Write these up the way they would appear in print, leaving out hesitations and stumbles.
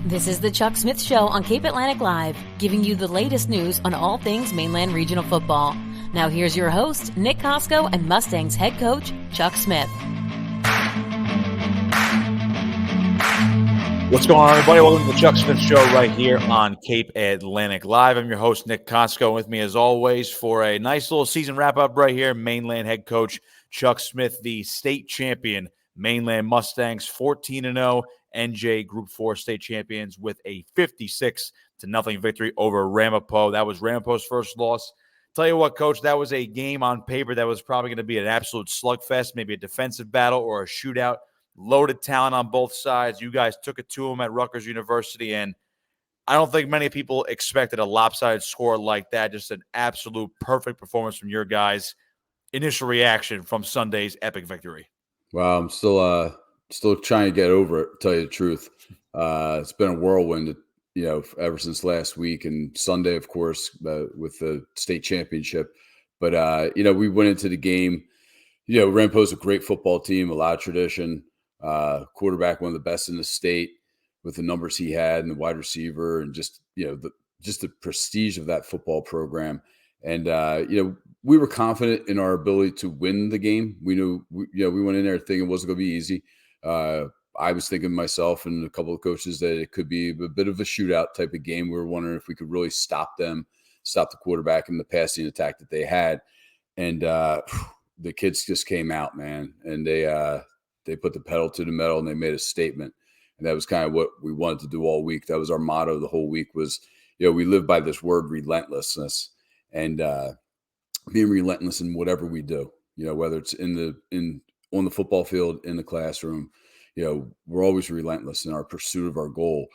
This is the Chuck Smith Show on Cape Atlantic Live, giving you the latest news on all things Mainland Regional Football. Now here's your host, Nick Kosko, and Mustangs head coach, Chuck Smith. What's going on, everybody? Welcome to the Chuck Smith Show right here on Cape Atlantic Live. I'm your host, Nick Kosko, with me as always for a nice little season wrap-up right here. Mainland head coach Chuck Smith, the state champion Mainland Mustangs, 14-0 NJ Group 4 state champions with a 56-0 victory over Ramapo. That was Ramapo's first loss. Tell you what, Coach, that was a game on paper that was probably going to be an absolute slugfest, maybe a defensive battle or a shootout. Loaded talent on both sides. You guys took it to them at Rutgers University, and I don't think many people expected a lopsided score like that. Just an absolute perfect performance from your guys. Initial reaction from Sunday's epic victory. Wow, I'm still trying to get over it, to tell you the truth. It's been a whirlwind, ever since last week and Sunday, of course, with the state championship. But, we went into the game. Ramapo's a great football team, a lot of tradition. Quarterback, one of the best in the state with the numbers he had and the wide receiver and just the prestige of that football program. And, we were confident in our ability to win the game. We knew, we went in there thinking it wasn't going to be easy. I was thinking myself and a couple of coaches that it could be a bit of a shootout type of game. We were wondering if we could really stop the quarterback and the passing attack that they had. And the kids just came out, man, and they put the pedal to the metal and they made a statement. And that was kind of what we wanted to do all week. That was our motto the whole week was, we live by this word relentlessness and being relentless in whatever we do, whether it's on the football field, in the classroom, we're always relentless in our pursuit of our goal.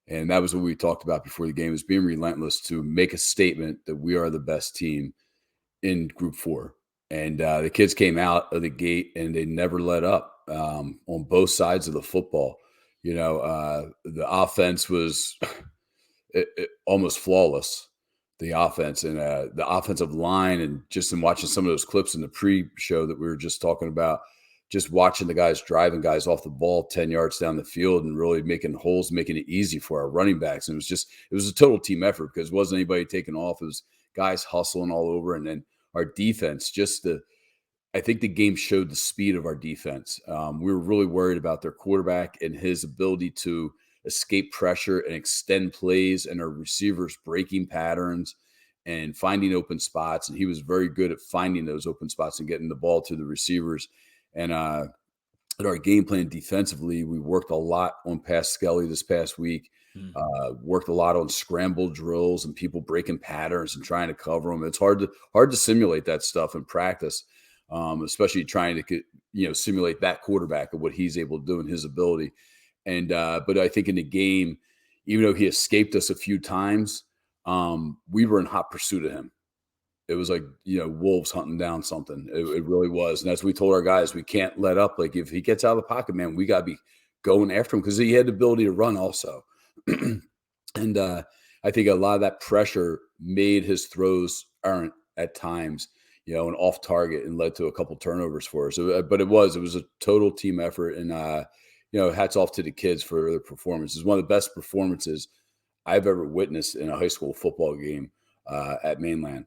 And that was what we talked about before the game, is being relentless to make a statement that we are the best team in Group 4. And the kids came out of the gate and they never let up on both sides of the football. The offense was almost flawless, the offense and the offensive line. And just in watching some of those clips in the pre-show that we were just talking about, just watching the guys driving guys off the ball 10 yards down the field and really making holes, making it easy for our running backs. And it was a total team effort because it wasn't anybody taking off. It was guys hustling all over. And then our defense, I think the game showed the speed of our defense. We were really worried about their quarterback and his ability to escape pressure and extend plays, and our receivers breaking patterns and finding open spots. And he was very good at finding those open spots and getting the ball to the receivers. And in our game plan defensively, we worked a lot on pass skelly this past week. Worked a lot on scramble drills and people breaking patterns and trying to cover them. It's hard to simulate that stuff in practice, especially trying to simulate that quarterback and what he's able to do and his ability. And but I think in the game, even though he escaped us a few times, we were in hot pursuit of him. It was like wolves hunting down something. It really was. And as we told our guys, we can't let up. Like if he gets out of the pocket, man, we got to be going after him because he had the ability to run also. And I think a lot of that pressure made his throws errant at times, and off target, and led to a couple turnovers for us. But it was a total team effort, and hats off to the kids for their performance. It's one of the best performances I've ever witnessed in a high school football game at Mainland.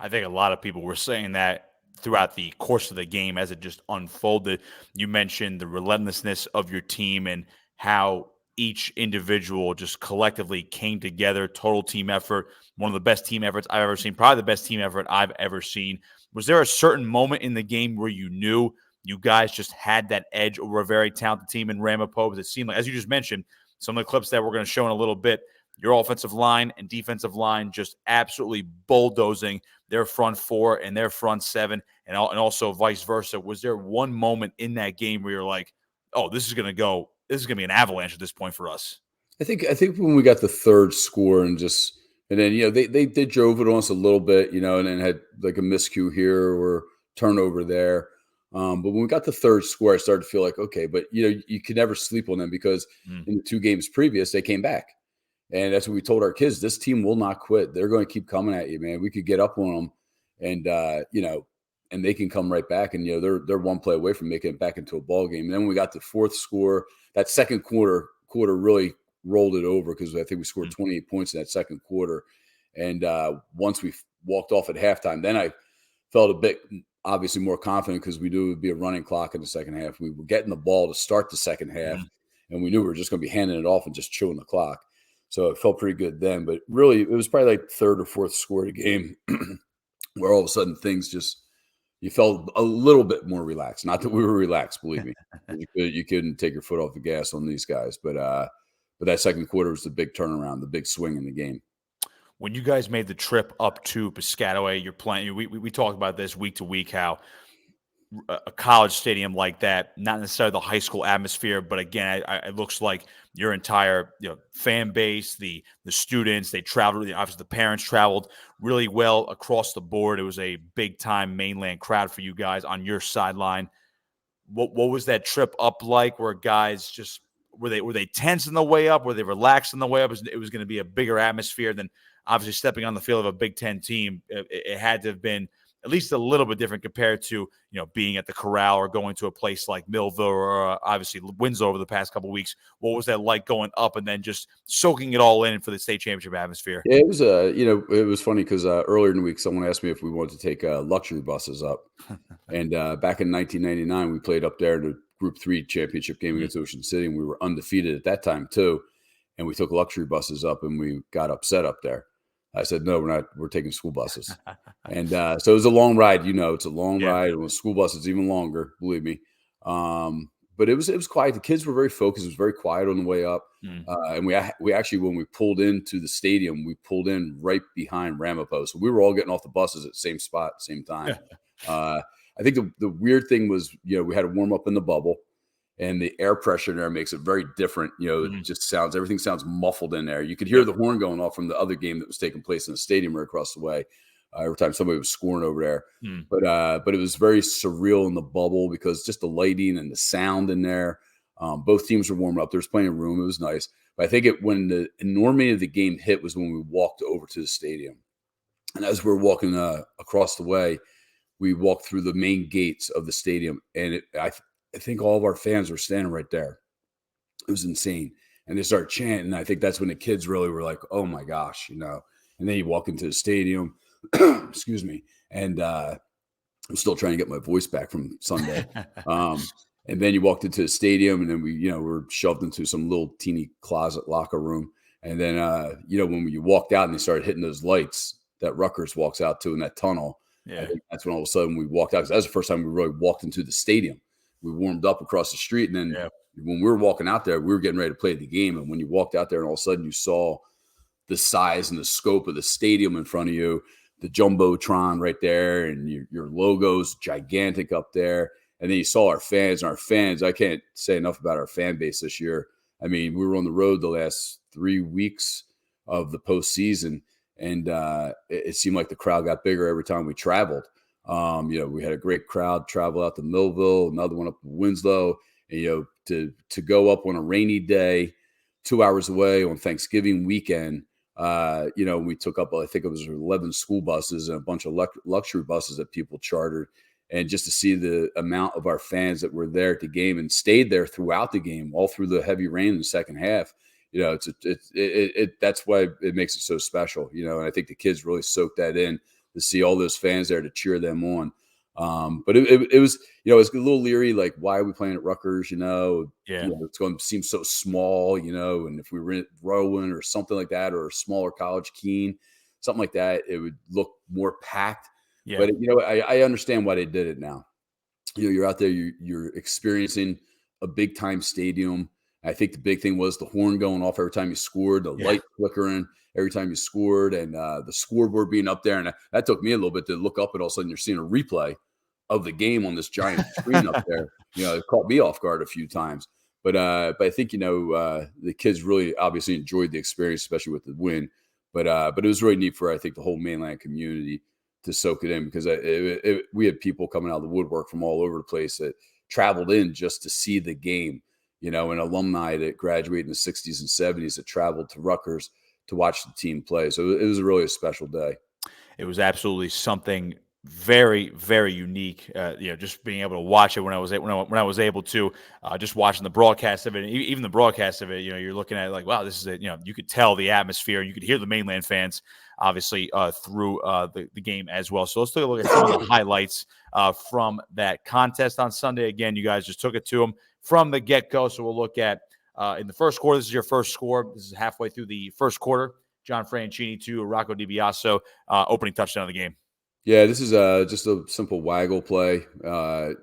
I think a lot of people were saying that throughout the course of the game as it just unfolded. You mentioned the relentlessness of your team and how each individual just collectively came together, total team effort, one of the best team efforts I've ever seen, probably the best team effort I've ever seen. Was there a certain moment in the game where you knew you guys just had that edge over a very talented team in Ramapo? Because it seemed like, as you just mentioned, some of the clips that we're going to show in a little bit, your offensive line and defensive line just absolutely bulldozing their front four and their front seven, and also vice versa. Was there one moment in that game where you're like, oh, this is going to be an avalanche at this point for us? I think when we got the third score and then they drove it on us a little bit, and then had like a miscue here or turnover there. But when we got the third score, I started to feel like, okay, but you can never sleep on them because in the 2 games previous, they came back. And that's what we told our kids. This team will not quit. They're going to keep coming at you, man. We could get up on them and, and they can come right back. And, they're one play away from making it back into a ball game. And then when we got the fourth score, that second quarter really rolled it over because I think we scored 28 points in that second quarter. And once we walked off at halftime, then I felt a bit obviously more confident because we knew it would be a running clock in the second half. We were getting the ball to start the second half, and we knew we were just going to be handing it off and just chewing the clock. So it felt pretty good then. But really, it was probably like third or fourth score of the game where all of a sudden things just – you felt a little bit more relaxed. Not that we were relaxed, believe me. You couldn't take your foot off the gas on these guys. But that second quarter was the big turnaround, the big swing in the game. When you guys made the trip up to Piscataway, you're playing. We talked about this week to week, how a college stadium like that, not necessarily the high school atmosphere, but again, it looks like your entire fan base, the students, they traveled. Obviously, the parents traveled really well across the board. It was a big time mainland crowd for you guys on your sideline. What was that trip up like? Were guys just were they tense on the way up? Were they relaxed on the way up? It was going to be a bigger atmosphere than obviously stepping on the field of a Big Ten team. It had to have been at least a little bit different compared to, being at the Corral or going to a place like Millville or obviously Winslow over the past couple of weeks. What was that like going up and then just soaking it all in for the state championship atmosphere? Yeah, it was it was funny because earlier in the week, someone asked me if we wanted to take luxury buses up. And back in 1999, we played up there in the Group 3 championship game against Ocean City, and we were undefeated at that time too. And we took luxury buses up, and we got upset up there. I said, no, we're not. We're taking school buses. And so it was a long ride. It's a long ride. And with school buses, even longer, believe me. But it was quiet. The kids were very focused. It was very quiet on the way up. And we actually, when we pulled into the stadium, we pulled in right behind Ramapo. So we were all getting off the buses at the same spot, same time. I think the weird thing was, we had to warm up in the bubble. And the air pressure in there makes it very different. It just everything sounds muffled in there. You could hear the horn going off from the other game that was taking place in the stadium right across the way every time somebody was scoring over there. But it was very surreal in the bubble because just the lighting and the sound in there. Both teams were warming up. There was plenty of room. It was nice. But I think when the enormity of the game hit was when we walked over to the stadium. And as we were walking across the way, we walked through the main gates of the stadium. And I think all of our fans were standing right there. It was insane. And they started chanting. And I think that's when the kids really were like, oh my gosh, And then you walk into the stadium, excuse me. And I'm still trying to get my voice back from Sunday. And then you walked into the stadium, and then we, were shoved into some little teeny closet locker room. And then, when you walked out and they started hitting those lights that Rutgers walks out to in that tunnel, I think that's when all of a sudden we walked out. Because that was the first time we really walked into the stadium. We warmed up across the street, and then when we were walking out there, we were getting ready to play the game. And when you walked out there, and all of a sudden you saw the size and the scope of the stadium in front of you, the jumbotron right there, and your logo's gigantic up there. And then you saw our fans. I can't say enough about our fan base this year. I mean, we were on the road the last 3 weeks of the postseason, and it seemed like the crowd got bigger every time we traveled. We had a great crowd travel out to Millville, another one up to Winslow, and, to go up on a rainy day, 2 hours away on Thanksgiving weekend. We took up, I think it was 11 school buses and a bunch of luxury buses that people chartered. And just to see the amount of our fans that were there at the game and stayed there throughout the game, all through the heavy rain in the second half, that's why it makes it so special, and I think the kids really soaked that in to see all those fans there to cheer them on. But it was, it's a little leery, like, why are we playing at Rutgers? It's going to seem so small, and if we were in Rowan or something like that, or a smaller college, Keene, something like that, it would look more packed. Yeah. But I understand why they did it now. You're out there, you're experiencing a big time stadium. I think the big thing was the horn going off every time you scored, the light flickering every time you scored, and the scoreboard being up there. And that took me a little bit to look up, and all of a sudden you're seeing a replay of the game on this giant screen up there. It caught me off guard a few times. But I think, the kids really obviously enjoyed the experience, especially with the win. But it was really neat for, I think, the whole mainland community to soak it in, because we had people coming out of the woodwork from all over the place that traveled in just to see the game. And alumni that graduated in the 60s and 70s that traveled to Rutgers to watch the team play. So it was really a special day. It was absolutely something very, very unique. Just being able to watch it when I was able to, just watching the broadcast of it, and even the broadcast of it. You're looking at it like, wow, this is it. You could tell the atmosphere. You could hear the Mainland fans, obviously, through the game as well. So let's take a look at some of the highlights from that contest on Sunday. Again, you guys just took it to them from the get-go. So we'll look at in the first quarter. This is your first score. This is halfway through the first quarter. John Franchini to Rocco DiBiaso, opening touchdown of the game. Yeah, this is just a simple waggle play.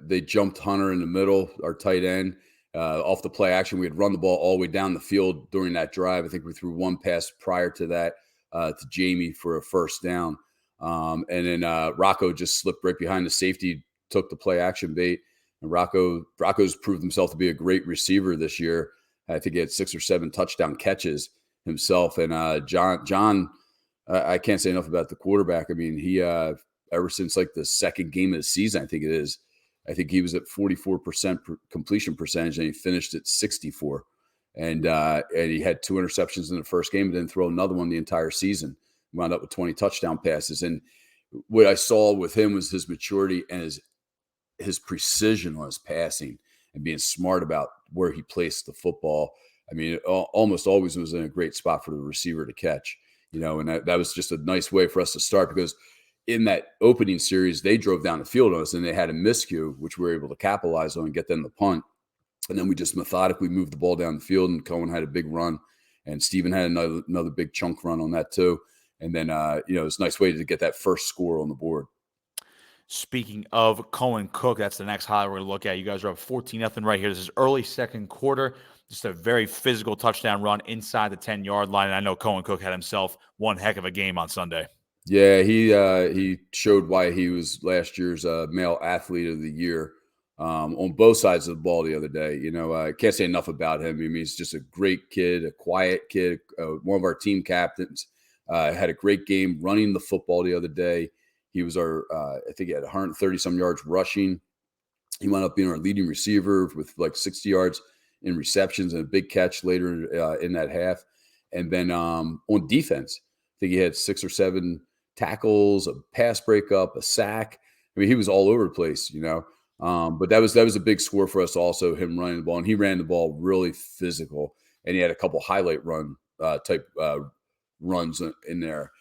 They jumped Hunter in the middle, our tight end, off the play action. We had run the ball all the way down the field during that drive. I think we threw one pass prior to that to Jamie for a first down. And then Rocco just slipped right behind the safety, took the play action bait. And Rocco's proved himself to be a great receiver this year. I think he had 6 or 7 touchdown catches himself. And John, I can't say enough about the quarterback. I mean, he ever since like the second game of the season, I think he was at 44% completion percentage, and he finished at 64. And he had 2 interceptions in the first game, and didn't throw another one the entire season. Wound up with 20 touchdown passes. And what I saw with him was his maturity and his precision on his passing and being smart about where he placed the football. I mean, it almost always was in a great spot for the receiver to catch. And that was just a nice way for us to start, because in that opening series, they drove down the field on us and they had a miscue, which we were able to capitalize on and get them the punt. And then we just methodically moved the ball down the field, and Cohen had a big run, and Steven had another big chunk run on that too. And then, it's a nice way to get that first score on the board. Speaking of Cohen Cook, that's the next highlight we're going to look at. You guys are up 14-0 right here. This is early second quarter. Just a very physical touchdown run inside the 10-yard line. And I know Cohen Cook had himself one heck of a game on Sunday. Yeah, he showed why he was last year's male athlete of the year on both sides of the ball the other day. I can't say enough about him. I mean, he's just a great kid, a quiet kid, one of our team captains. Had a great game running the football the other day. He was I think he had 130-some yards rushing. He wound up being our leading receiver with like 60 yards in receptions and a big catch later in that half. And then on defense, I think he had 6 or 7 tackles, a pass breakup, a sack. I mean, he was all over the place, But that was a big score for us also, him running the ball. And he ran the ball really physical. And he had a couple highlight run type runs in there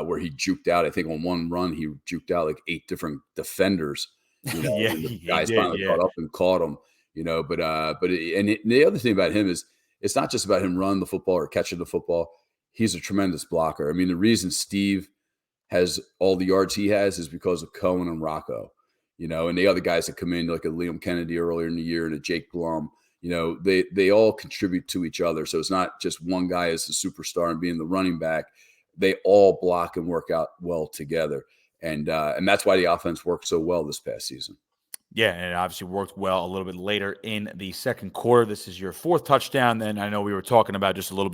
where he juked out. I think on one run, he juked out like 8 different defenders. Yeah, and the guys finally caught up and caught him. But the other thing about him is it's not just about him running the football or catching the football. He's a tremendous blocker. I mean, the reason Steve has all the yards he has is because of Cohen and Rocco, and the other guys that come in, like a Liam Kennedy earlier in the year and a Jake Blum, they all contribute to each other. So it's not just one guy as the superstar and being the running back. They all block and work out well together. And that's why the offense worked so well this past season. Yeah, and it obviously worked well a little bit later in the second quarter. This is your 4th touchdown. Then I know we were talking about just a little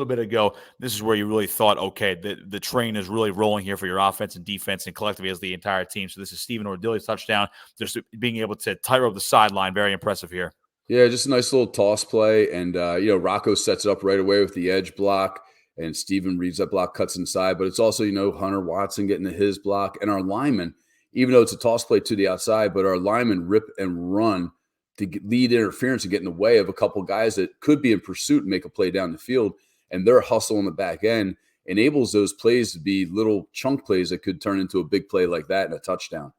bit ago. This is where you really thought, okay, the train is really rolling here for your offense and defense and collectively as the entire team. So this is Stephen Ordilli's touchdown. Just being able to tightrope the sideline, very impressive here. Yeah, just a nice little toss play. And, Rocco sets it up right away with the edge block. And Steven reads that block, cuts inside. But it's also, Hunter Watson getting to his block. And our linemen, even though it's a toss play to the outside, but our linemen rip and run to lead interference and get in the way of a couple guys that could be in pursuit and make a play down the field. And their hustle on the back end enables those plays to be little chunk plays that could turn into a big play like that and a touchdown.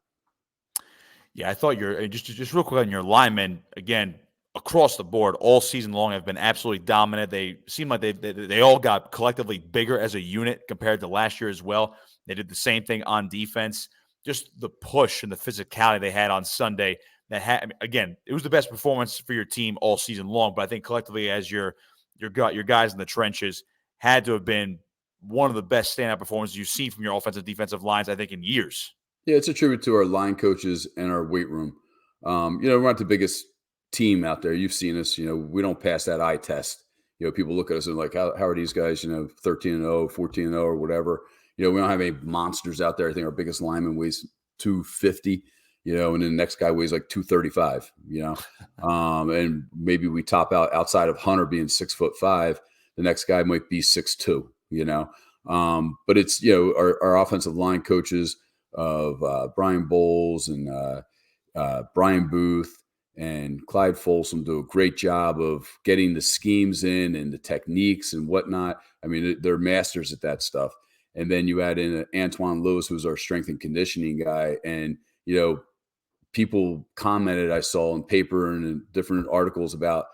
Yeah, I thought just real quick on your linemen, again, across the board all season long have been absolutely dominant. They seem like they all got collectively bigger as a unit compared to last year as well. They did the same thing on defense. Just the push and the physicality they had on Sunday. Again, it was the best performance for your team all season long. But I think collectively, as your guys in the trenches, had to have been one of the best standout performances you've seen from your offensive defensive lines, I think, in years. Yeah, it's a tribute to our line coaches and our weight room. We're not the biggest team out there. You've seen us. We don't pass that eye test. People look at us and like, how are these guys? 13-0, 14-0, or whatever. We don't have any monsters out there. I think our biggest lineman weighs 250, and then the next guy weighs like 235, and maybe we top out outside of Hunter being 6'5", the next guy might be 6'2", but it's, our offensive line coaches, of Brian Bowles and Brian Booth and Clyde Folsom do a great job of getting the schemes in and the techniques and whatnot. I mean, they're masters at that stuff. And then you add in Antoine Lewis, who's our strength and conditioning guy. And, people commented, I saw in paper and in different articles about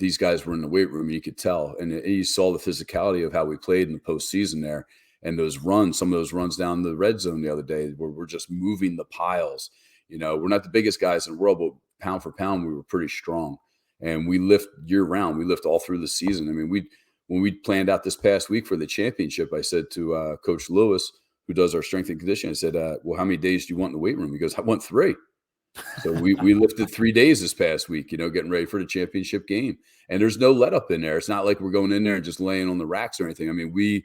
these guys were in the weight room, and you could tell. And you saw the physicality of how we played in the postseason there. And those runs, some of those runs down the red zone the other day where we're just moving the piles. We're not the biggest guys in the world, but pound for pound, we were pretty strong. And we lift year round. We lift all through the season. I mean, when we planned out this past week for the championship, I said to Coach Lewis, who does our strength and conditioning, I said, well, how many days do you want in the weight room? He goes, I want 3. So we lifted 3 days this past week, getting ready for the championship game. And there's no let up in there. It's not like we're going in there and just laying on the racks or anything. I mean,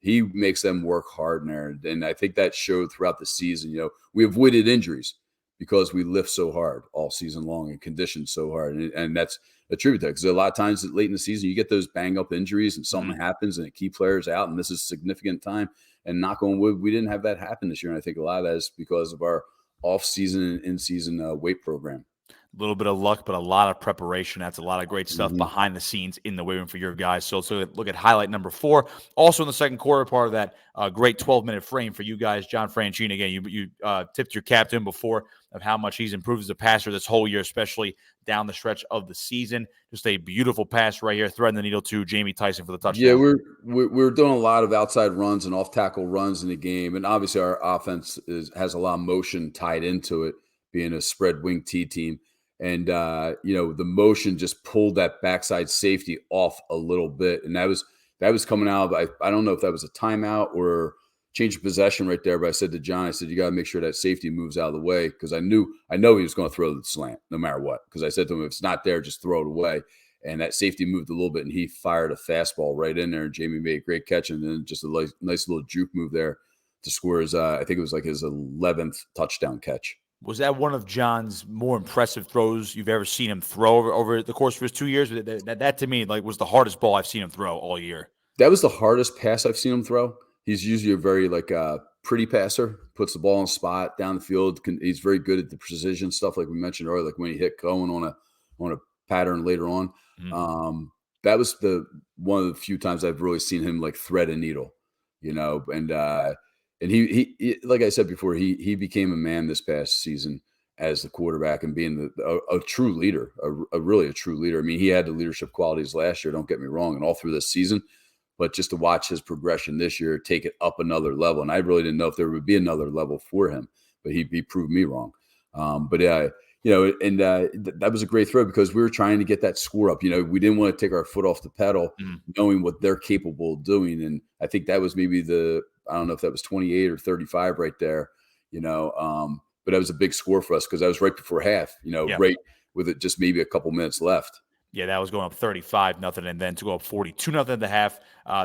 he makes them work hard in there. And I think that showed throughout the season. We avoided injuries because we lift so hard all season long and condition so hard. And that's a tribute to that, because a lot of times late in the season, you get those bang up injuries and something happens and a key player's out, and this is significant time. And knock on wood, we didn't have that happen this year. And I think a lot of that is because of our off-season and in-season weight program. A little bit of luck, but a lot of preparation. That's a lot of great stuff behind the scenes in the weight room for your guys. So look at highlight number 4. Also in the second quarter, part of that great 12-minute frame for you guys. John Franchini, again, you tipped your cap to him before of how much he's improved as a passer this whole year, especially down the stretch of the season. Just a beautiful pass right here, threading the needle to Jamie Tyson for the touchdown. Yeah, we're doing a lot of outside runs and off-tackle runs in the game. And obviously our offense has a lot of motion tied into it, being a spread wing T team. And, the motion just pulled that backside safety off a little bit. And that was coming out. I don't know if that was a timeout or change of possession right there. But I said to John, you got to make sure that safety moves out of the way, because I know he was going to throw the slant no matter what. Because I said to him, if it's not there, just throw it away. And that safety moved a little bit, and he fired a fastball right in there. And Jamie made a great catch, and then just a nice little juke move there to score his, I think it was like his 11th touchdown catch. Was that one of John's more impressive throws you've ever seen him throw over the course of his 2 years? That to me was the hardest ball I've seen him throw all year. That was the hardest pass I've seen him throw. He's usually a very pretty passer, puts the ball on spot down the field. He's very good at the precision stuff, like we mentioned earlier, like when he hit Cohen on a pattern later on. That was one of the few times I've really seen him thread a needle, and he like I said before, he became a man this past season as the quarterback and being a true leader, really a true leader. I mean, he had the leadership qualities last year, don't get me wrong, and all through this season. But just to watch his progression this year, take it up another level. And I really didn't know if there would be another level for him, but he proved me wrong. That was a great throw because we were trying to get that score up. We didn't want to take our foot off the pedal, knowing what they're capable of doing. And I think that was maybe I don't know if that was 28 or 35 right there, but that was a big score for us because that was right before half, right with it just maybe a couple minutes left. Yeah, that was going up 35-0, and then to go up 42-0 at the half.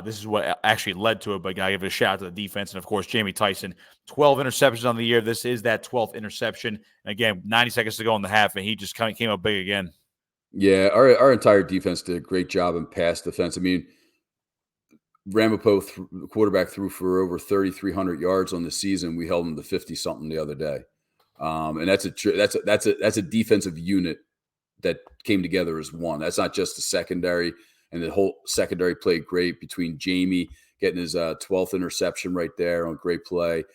This is what actually led to it, but got to give a shout out to the defense. And, of course, Jamie Tyson, 12 interceptions on the year. This is that 12th interception. And, again, 90 seconds to go in the half, and he just kind of came up big again. Yeah, our entire defense did a great job in pass defense. I mean, Ramapo, the quarterback, threw for over 3,300 yards on the season. We held him to 50-something the other day. And that's a defensive unit that came together as one. That's not just the secondary, and the whole secondary played great between Jamie getting his 12th interception right there on great play.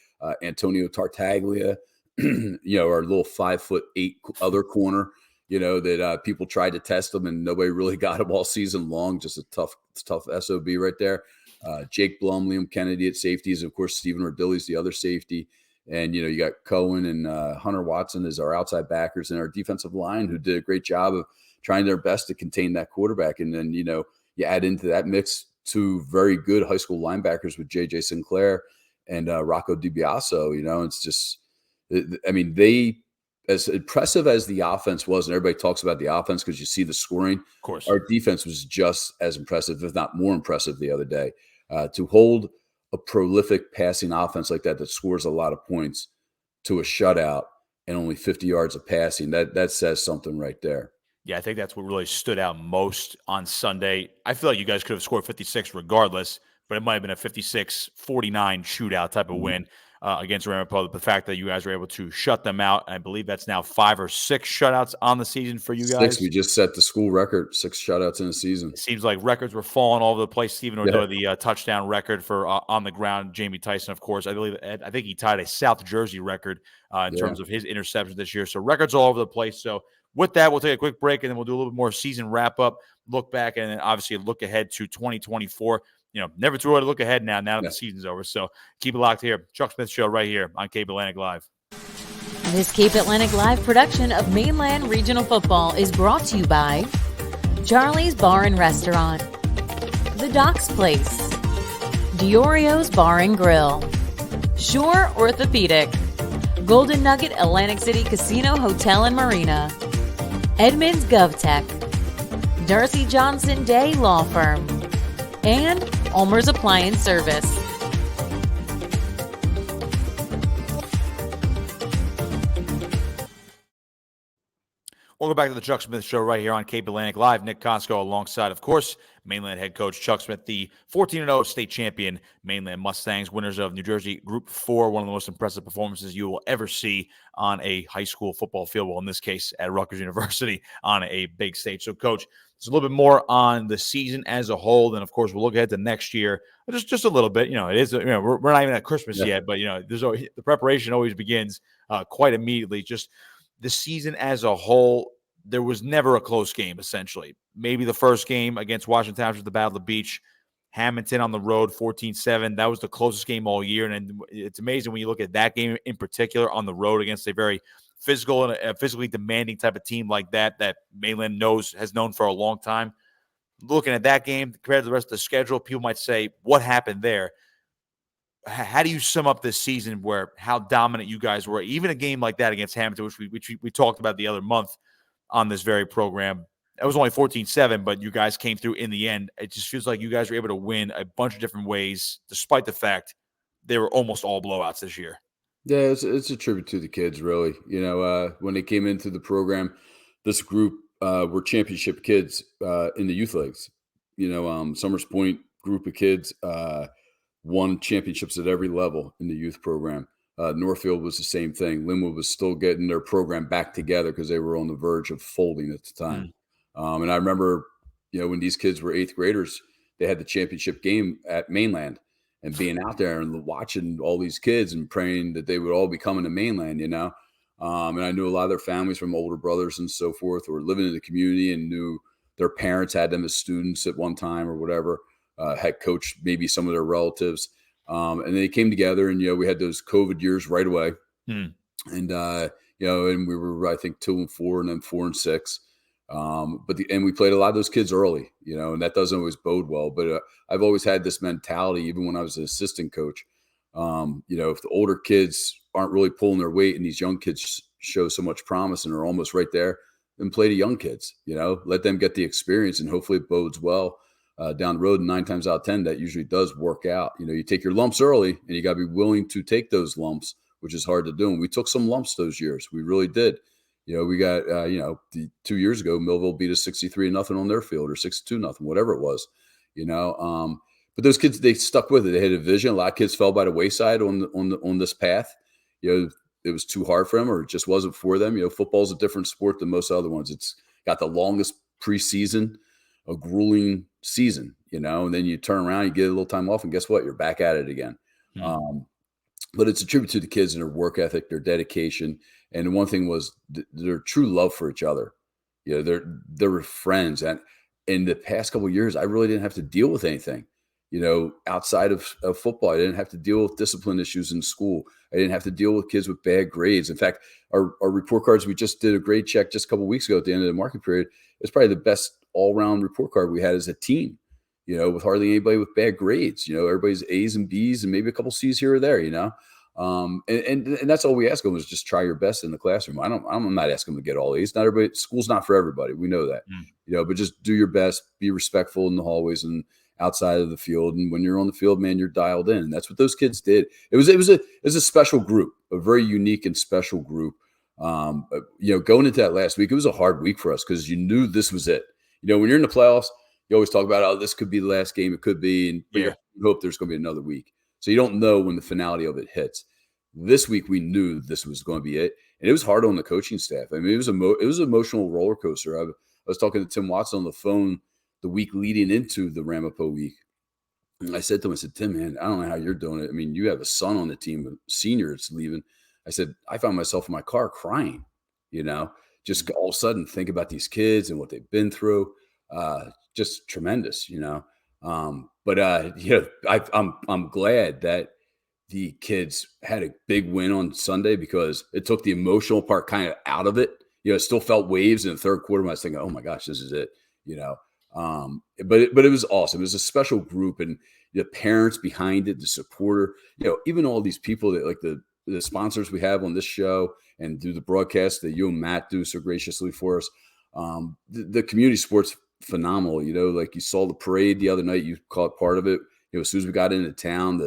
Antonio Tartaglia, our little 5'8" other corner, that people tried to test him and nobody really got him all season long. Just a tough SOB right there. Jake Blum, Liam Kennedy at safeties. Of course, Stephen Ordilli's the other safety. And, you got Cohen and Hunter Watson as our outside backers, and our defensive line, who did a great job of trying their best to contain that quarterback. And then, you add into that mix 2 very good high school linebackers with J.J. Sinclair and Rocco DiBiaso. It's just, they, as impressive as the offense was, and everybody talks about the offense because you see the scoring. Of course. Our defense was just as impressive, if not more impressive, the other day. To hold a prolific passing offense like that scores a lot of points to a shutout and only 50 yards of passing, that says something right there. Yeah, I think that's what really stood out most on Sunday. I feel like you guys could have scored 56 regardless, but it might have been a 56-49 shootout type of win. against Ramapo. The fact that you guys were able to shut them out, I believe that's now 5 or 6 shutouts on the season for you guys. 6. We just set the school record, 6 shutouts in a season. It seems like records were falling all over the place. Stephen O'Doy, the touchdown record for on the ground. Jamie Tyson, of course. I think he tied a South Jersey record in terms of his interceptions this year. So records all over the place. So with that, we'll take a quick break, and then we'll do a little bit more season wrap-up, look back, and then obviously look ahead to 2024. Never too early to look ahead now that the season's over. So keep it locked here. Chuck Smith Show right here on Cape Atlantic Live. This Cape Atlantic Live production of Mainland Regional Football is brought to you by Charlie's Bar and Restaurant, The Docks Place, Orio's Bar and Grill, Shore Orthopedic, Golden Nugget Atlantic City Casino Hotel and Marina, Edmunds GovTech, Darcy Johnson Day Law Firm, and Ulmer's Appliance Service. Welcome back to the Chuck Smith Show right here on Cape Atlantic Live. Nick Kosko alongside, of course, Mainland head coach Chuck Smith, the 14-0 state champion Mainland Mustangs, winners of New Jersey Group 4, one of the most impressive performances you will ever see on a high school football field. Well, in this case, at Rutgers University on a big stage. So, Coach, there's a little bit more on the season as a whole. And, of course, we'll look ahead to next year. Just a little bit. It is, we're not even at Christmas yet, but, the preparation always begins quite immediately. Just the season as a whole, there was never a close game, essentially. Maybe the first game against Washington Township at the Battle of the Beach, Hamilton on the road, 14-7. That was the closest game all year. And it's amazing when you look at that game in particular on the road against a very physical and a physically demanding type of team like that Mainland has known for a long time. Looking at that game compared to the rest of the schedule, people might say, what happened there? How do you sum up this season where how dominant you guys were? Even a game like that against Hamilton, which we talked about the other month on this very program. It was only 14-7, but you guys came through in the end. It just feels like you guys were able to win a bunch of different ways, despite the fact they were almost all blowouts this year. Yeah, it's a tribute to the kids, really. When they came into the program, this group were championship kids in the youth leagues. Summers Point group of kids won championships at every level in the youth program. Northfield was the same thing. Linwood was still getting their program back together because they were on the verge of folding at the time. And I remember, when these kids were 8th graders, they had the championship game at Mainland, and being out there and watching all these kids and praying that they would all be coming to Mainland, And I knew a lot of their families from older brothers and so forth were living in the community and knew their parents had them as students at one time or whatever, had coached maybe some of their relatives. And they came together, and we had those COVID years right away, and and we were, I think, 2-4, and then 4-6. And we played a lot of those kids early, and that doesn't always bode well. But I've always had this mentality, even when I was an assistant coach. If the older kids aren't really pulling their weight, and these young kids show so much promise and are almost right there, then play the young kids. Let them get the experience, and hopefully it bodes well. Down the road, and 9 times out of 10, that usually does work out. You take your lumps early, and you got to be willing to take those lumps, which is hard to do. And we took some lumps those years. We really did. We got, 2 years ago, Millville beat us 63-0 on their field, or 62-0, whatever it was. But those kids, they stuck with it. They had a vision. A lot of kids fell by the wayside on this path. It was too hard for them, or it just wasn't for them. Football's a different sport than most other ones. It's got the longest preseason, a grueling season, and then you turn around, you get a little time off, and guess what? You're back at it again. But it's a tribute to the kids and their work ethic, their dedication. And the one thing was their true love for each other. They were friends. And in the past couple of years, I really didn't have to deal with anything, outside of football. I didn't have to deal with discipline issues in school. I didn't have to deal with kids with bad grades. In fact, our report cards, we just did a grade check just a couple of weeks ago at the end of the market period. It's probably the best all-round report card we had as a team, with hardly anybody with bad grades. Everybody's A's and B's and maybe a couple C's here or there, and that's all we ask them is just try your best in the classroom. I'm not asking them to get all A's. Not everybody, school's not for everybody. We know that, but just do your best, be respectful in the hallways and outside of the field. And when you're on the field, man, you're dialed in. And that's what those kids did. It was a special group, a very unique and special group. Going into that last week, it was a hard week for us because you knew this was it. When you're in the playoffs, you always talk about, this could be the last game. It could be. And you hope there's going to be another week. So you don't know when the finality of it hits. This week we knew this was going to be it, and it was hard on the coaching staff. I mean, it was an emotional roller coaster. I was talking to Tim Watson on the phone the week leading into the Ramapo week. And I said to him, I said, Tim, man, I don't know how you're doing it. I mean, you have a son on the team, a senior that's leaving. I said, I found myself in my car crying, just all of a sudden think about these kids and what they've been through. Just tremendous, I'm glad that the kids had a big win on Sunday because it took the emotional part kind of out of it. It still felt waves in the third quarter when I was thinking, oh my gosh, this is it, but it was awesome. It was a special group, and the parents behind it, the supporter, even all these people that like the sponsors we have on this show and do the broadcast that you and Matt do so graciously for us. The community sports phenomenal. Like you saw the parade the other night, you caught part of it. As soon as we got into town,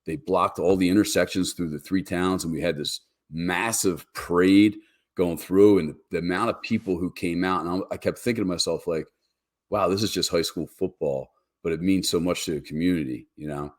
they blocked all the intersections through the three towns, and we had this massive parade going through, and the amount of people who came out. And I kept thinking to myself, like, wow, this is just high school football, but it means so much to the community, And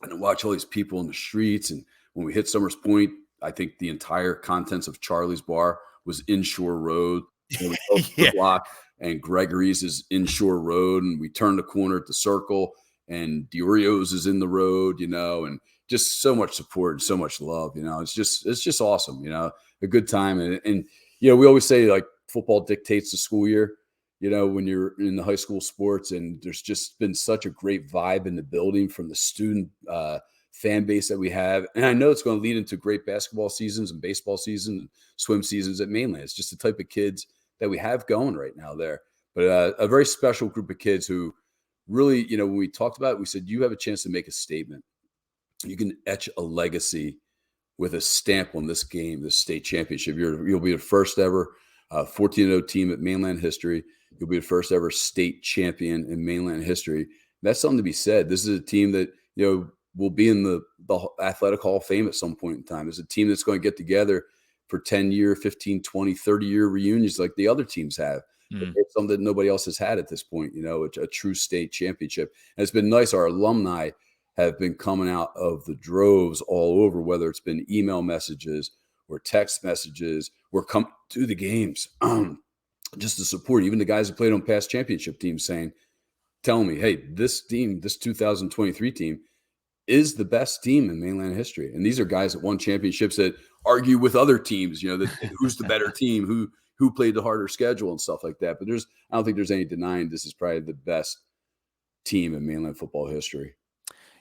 to watch all these people in the streets. And when we hit Summers Point, I think the entire contents of Charlie's Bar was Inshore Road. And we the block, and Gregory's is Inshore Road. And we turned the corner at the Circle, and Orio's is in the road, and just so much support and so much love. It's just awesome. A good time. And we always say, like, football dictates the school year, when you're in the high school sports, and there's just been such a great vibe in the building from the student fan base that we have. And I know it's going to lead into great basketball seasons and baseball seasons and swim seasons at Mainland. It's just the type of kids that we have going right now there. But a very special group of kids who really, when we talked about it, we said, you have a chance to make a statement. You can etch a legacy with a stamp on this game, this state championship. You'll be the first ever 14-0 team at Mainland history. You'll be the first ever state champion in Mainland history. That's something to be said. This is a team that, will be in the Athletic Hall of Fame at some point in time. It's a team that's going to get together for 10-year, 15, 20, 30-year reunions like the other teams have. It's something that nobody else has had at this point, a true state championship. And it's been nice. Our alumni have been coming out of the droves all over, whether it's been email messages or text messages, or come to the games just to support. Even the guys who played on past championship teams telling me, hey, this team, this 2023 team is the best team in Mainland history. And these are guys that won championships that argue with other teams, who's the better team, who played the harder schedule and stuff like that. But I don't think there's any denying this is probably the best team in Mainland football history.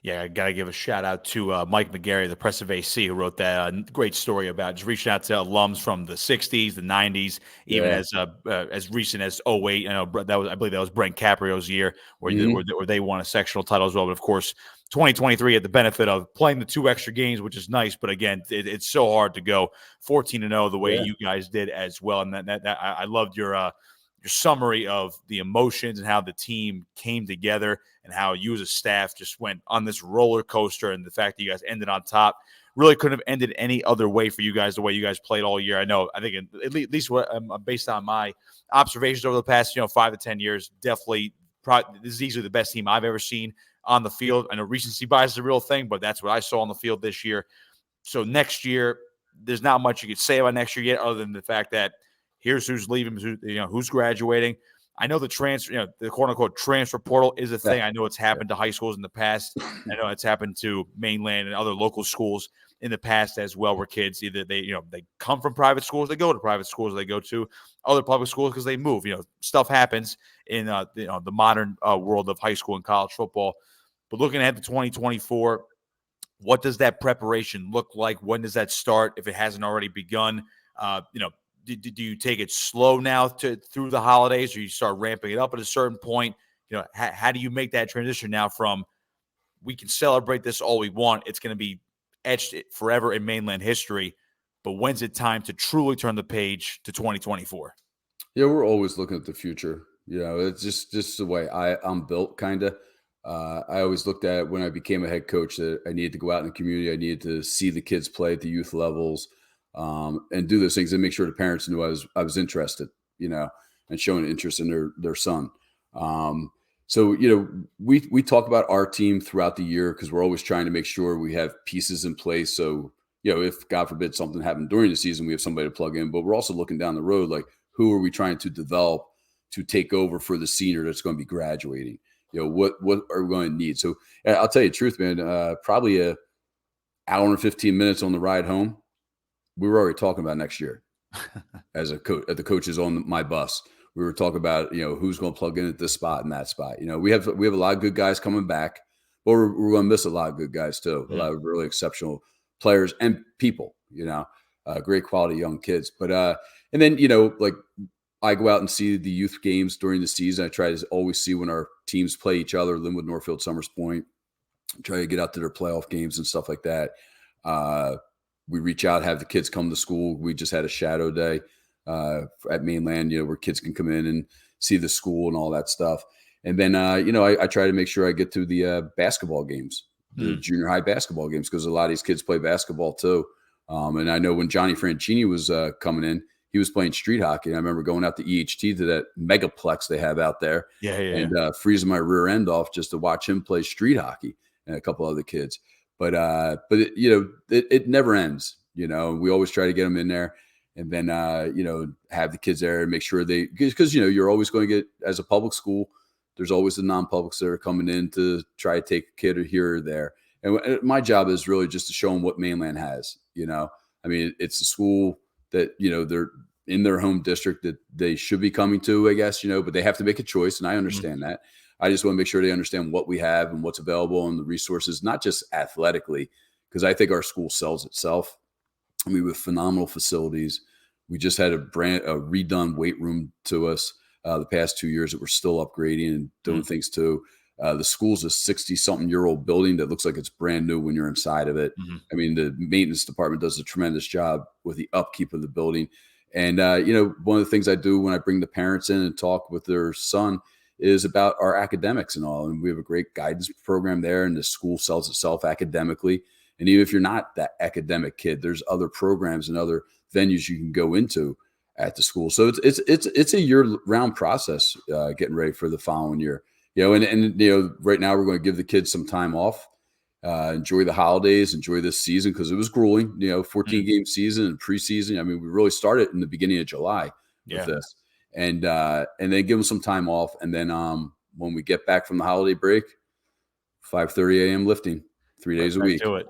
Yeah, I got to give a shout out to Mike McGarry, the Press of AC, who wrote that great story about just reaching out to alums from the 60s, the 90s, even as recent as 08. I believe that was Brent Caprio's year where they won a sectional title as well. But of course, 2023 had the benefit of playing the 2 extra games, which is nice. But again, it's so hard to go 14-0 the way you guys did as well. And that I loved your summary of the emotions and how the team came together and how you as a staff just went on this roller coaster, and the fact that you guys ended on top really couldn't have ended any other way for you guys, the way you guys played all year. I think at least based on my observations over the past 5 to 10 years, definitely this is easily the best team I've ever seen on the field. I know recency bias is a real thing, but that's what I saw on the field this year. So next year, there's not much you could say about next year yet, other than the fact that here's who's leaving, who's graduating. I know the transfer, the quote unquote transfer portal is a thing. I know it's happened to high schools in the past. I know it's happened to Mainland and other local schools in the past as well, where kids either they come from private schools, they go to private schools, they go to other public schools because they move. Stuff happens in the modern world of high school and college football. But looking ahead to 2024, what does that preparation look like? When does that start? If it hasn't already begun, do you take it slow now through the holidays, or you start ramping it up at a certain point? How do you make that transition now from we can celebrate this all we want, it's going to be etched forever in Mainland history, but when's it time to truly turn the page to 2024? Yeah, we're always looking at the future. It's just the way I'm built, kind of. I always looked at it when I became a head coach that I needed to go out in the community. I needed to see the kids play at the youth levels, and do those things and make sure the parents knew I was interested, and showing interest in their son. So, we talk about our team throughout the year because we're always trying to make sure we have pieces in place. So if God forbid something happened during the season, we have somebody to plug in, but we're also looking down the road, like who are we trying to develop to take over for the senior that's going to be graduating? What are we going to need? So I'll tell you the truth, man, probably a hour and 15 minutes on the ride home, we were already talking about next year as a coach, at the coaches on my bus. We were talking about, who's going to plug in at this spot and that spot. We have a lot of good guys coming back, but we're going to miss a lot of good guys too. A lot of really exceptional players and people, great quality young kids. But, and then, like I go out and see the youth games during the season. I try to always see when our teams play each other, Linwood, Northfield, Summers Point, try to get out to their playoff games and stuff like that. We reach out, have the kids come to school. We just had a shadow day at Mainland, where kids can come in and see the school and all that stuff. And then, I try to make sure I get to the basketball games, the junior high basketball games, because a lot of these kids play basketball too. And I know when Johnny Franchini was coming in, he was playing street hockey. And I remember going out to EHT to that megaplex they have out there and freezing my rear end off just to watch him play street hockey and a couple other kids. But it never ends, we always try to get them in there and then, have the kids there and make sure because you're always going to get, as a public school, there's always the non-publics that are coming in to try to take a kid or here or there. And my job is really just to show them what Mainland has, it's a school that, they're in their home district that they should be coming to, I guess, but they have to make a choice. And I understand that. I just want to make sure they understand what we have and what's available and the resources, not just athletically, because I think our school sells itself. With phenomenal facilities. We just had a redone weight room to us the past 2 years that we're still upgrading and doing things to. The school's a 60-something-year-old building that looks like it's brand new when you're inside of it. The maintenance department does a tremendous job with the upkeep of the building. And, one of the things I do when I bring the parents in and talk with their son is about our academics and all. And we have a great guidance program there, and the school sells itself academically. And even if you're not that academic kid, there's other programs and other venues you can go into at the school. So it's a year-round process getting ready for the following year. And right now we're going to give the kids some time off, enjoy the holidays, enjoy this season because it was grueling. 14-game season and preseason. We really started in the beginning of July with this, and then give them some time off, and then when we get back from the holiday break, 5:30 a.m. lifting, 3 days a week. Do it.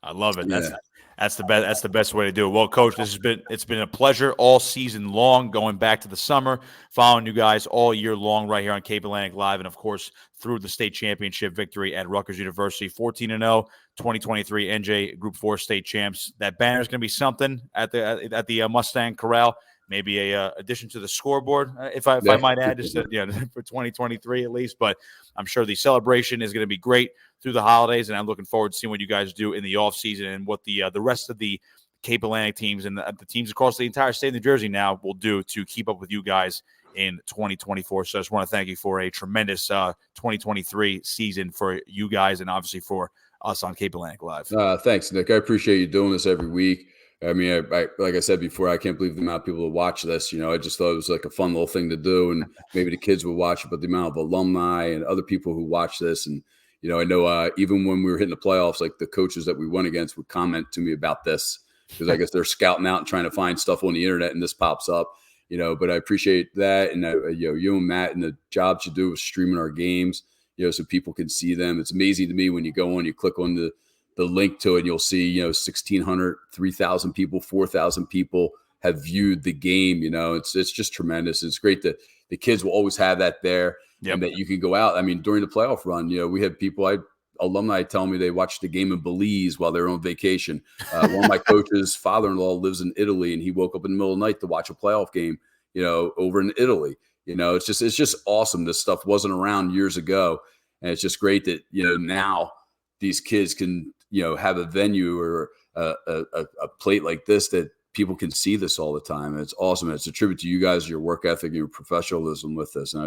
I love it. That's the best. That's the best way to do it. Well, Coach, it's been a pleasure all season long, going back to the summer, following you guys all year long right here on Cape Atlantic Live, and of course through the state championship victory at Rutgers University, 14-0, 2023 NJ Group 4 state champs. That banner is going to be something at the Mustang Corral. Maybe a addition to the scoreboard, if I might add, just for 2023 at least. But I'm sure the celebration is going to be great through the holidays, and I'm looking forward to seeing what you guys do in the off season and what the rest of the Cape Atlantic teams and the teams across the entire state of New Jersey now will do to keep up with you guys in 2024. So I just want to thank you for a tremendous 2023 season for you guys and obviously for us on Cape Atlantic Live. Thanks, Nick. I appreciate you doing this every week. I like I said before, I can't believe the amount of people that watch this. I just thought it was like a fun little thing to do, and maybe the kids would watch it, but the amount of alumni and other people who watch this, and I know even when we were hitting the playoffs, like the coaches that we went against would comment to me about this because I guess they're scouting out and trying to find stuff on the internet, and this pops up. But I appreciate that, and you and Matt and the jobs you do with streaming our games, so people can see them. It's amazing to me when you go on, you click on the link to it, you'll see, 1,600, 3,000 people, 4,000 people have viewed the game. It's just tremendous. It's great that the kids will always have that there and that you can go out. During the playoff run, we had alumni tell me they watched the game in Belize while they were on vacation. One of my coach's father-in-law lives in Italy, and he woke up in the middle of the night to watch a playoff game, over in Italy. It's just awesome. This stuff wasn't around years ago. And it's just great that, now these kids can, have a venue or a plate like this that people can see this all the time. And it's awesome. It's a tribute to you guys, your work ethic, your professionalism with this. And I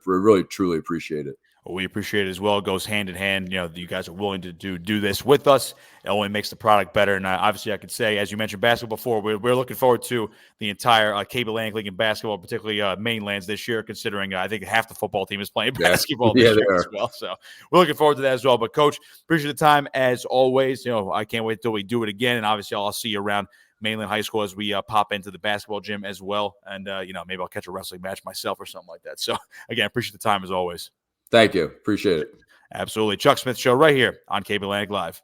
really truly appreciate it. Well, we appreciate it as well. It goes hand in hand. You know, you guys are willing to do this with us. It only makes the product better. And obviously, I could say, as you mentioned, basketball before, we're looking forward to the entire Cape Atlantic League in basketball, particularly Mainlands this year, considering I think half the football team is playing basketball this year as well. So we're looking forward to that as well. But, Coach, appreciate the time as always. You know, I can't wait till we do it again. And obviously, I'll see you around Mainland High School as we pop into the basketball gym as well. And, you know, maybe I'll catch a wrestling match myself or something like that. So, again, appreciate the time as always. Thank you. Appreciate it. Absolutely. Chuck Smith Show right here on Cape Atlantic Live.